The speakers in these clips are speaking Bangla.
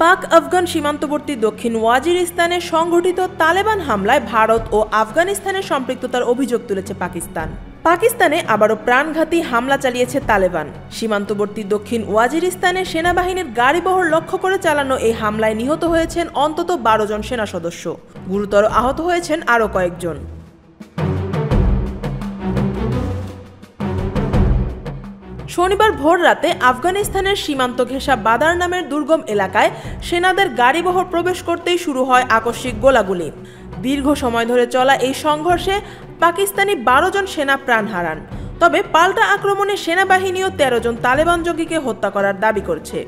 পাক আফগান সীমান্তবর্তী দক্ষিণ ওয়াজিরিস্তানে সংঘটিত তালেবান হামলায় ভারত ও আফগানিস্তানের সম্পৃক্ততার অভিযোগ তুলেছে পাকিস্তান। পাকিস্তানে আবারও প্রাণঘাতী হামলা চালিয়েছে তালেবান। সীমান্তবর্তী দক্ষিণ ওয়াজিরিস্তানে সেনাবাহিনীর গাড়িবহর লক্ষ্য করে চালানো এই হামলায় নিহত হয়েছেন অন্তত 12 জন সেনা সদস্য। গুরুতর আহত হয়েছেন আরও কয়েকজন। শনিবার ভোর রাতে আফগানিস্তানের সীমান্ত ঘেঁষা বাদার নামের দুর্গম এলাকায় সেনাদের গাড়িবহর প্রবেশ করতেই শুরু হয় আকস্মিক গোলাগুলি। দীর্ঘ সময় ধরে চলা এই সংঘর্ষে পাকিস্তানি 12 জন সেনা প্রাণ হারান। তবে পাল্টা আক্রমণে সেনাবাহিনীও 13 জন তালেবান জঙ্গিকে হত্যা করার দাবি করছে।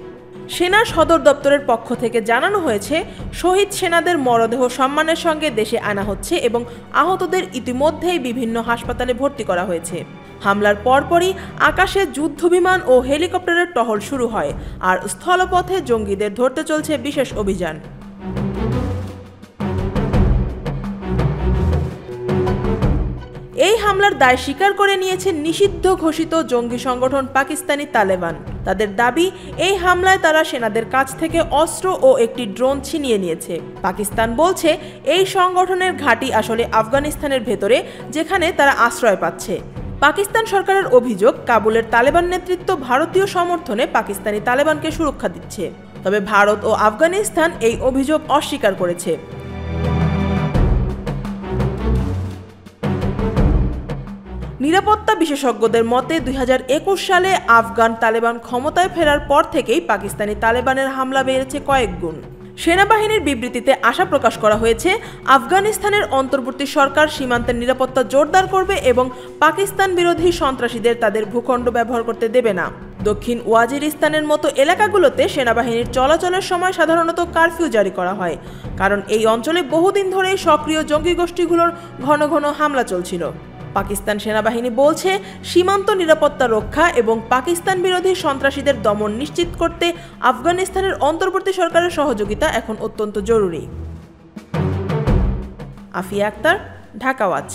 সেনা সদর দপ্তরের পক্ষ থেকে জানানো হয়েছে, শহীদ সেনাদের মরদেহ সম্মানের সঙ্গে দেশে আনা হচ্ছে এবং আহতদের ইতিমধ্যেই বিভিন্ন হাসপাতালে ভর্তি করা হয়েছে। হামলার পরপরই আকাশে যুদ্ধবিমান ও হেলিকপ্টারের টহল শুরু হয়, আর স্থলপথে জঙ্গিদের ধরতে চলছে বিশেষ অভিযান। এই হামলার দায় স্বীকার করে নিয়েছে নিষিদ্ধ ঘোষিত জঙ্গি সংগঠন পাকিস্তানি তালেবান। তাদের দাবি, এই হামলায় তারা সেনাদের কাছ থেকে অস্ত্র ও একটি ড্রোন ছিনিয়ে নিয়েছে। পাকিস্তান বলছে, এই সংগঠনের ঘাঁটি আসলে আফগানিস্তানের ভেতরে, যেখানে তারা আশ্রয় পাচ্ছে। পাকিস্তান সরকারের অভিযোগ, কাবুলের তালেবান নেতৃত্ব ভারতীয় সমর্থনে পাকিস্তানি তালেবানকে সুরক্ষা দিচ্ছে। তবে ভারত ও আফগানিস্তান এই অভিযোগ অস্বীকার করেছে। নিরাপত্তা বিশেষজ্ঞদের মতে 2021 সালে আফগান তালেবান ক্ষমতায় ফেরার পর থেকেই পাকিস্তানি তালেবানের হামলা বেড়েছে কয়েক গুণ। সেনাবাহিনীর বিবৃতিতে আশা প্রকাশ করা হয়েছে, আফগানিস্তানের অন্তর্বর্তী সরকার সীমান্তের নিরাপত্তা জোরদার করবে এবং পাকিস্তান বিরোধী সন্ত্রাসীদের তাদের ভূখণ্ড ব্যবহার করতে দেবে না। দক্ষিণ ওয়াজিরিস্তানের মতো এলাকাগুলোতে সেনাবাহিনীর চলাচলের সময় সাধারণত কারফিউ জারি করা হয়, কারণ এই অঞ্চলে বহুদিন ধরেই সক্রিয় জঙ্গি গোষ্ঠীগুলোর ঘন ঘন হামলা চলছিল। পাকিস্তান সেনাবাহিনী বলছে, সীমান্ত নিরাপত্তা রক্ষা এবং পাকিস্তান বিরোধী সন্ত্রাসীদের দমন নিশ্চিত করতে আফগানিস্তানের অন্তর্বর্তী সরকারের সহযোগিতা এখন অত্যন্ত জরুরি। আফিয়া আক্তার, ঢাকা ওয়াচ।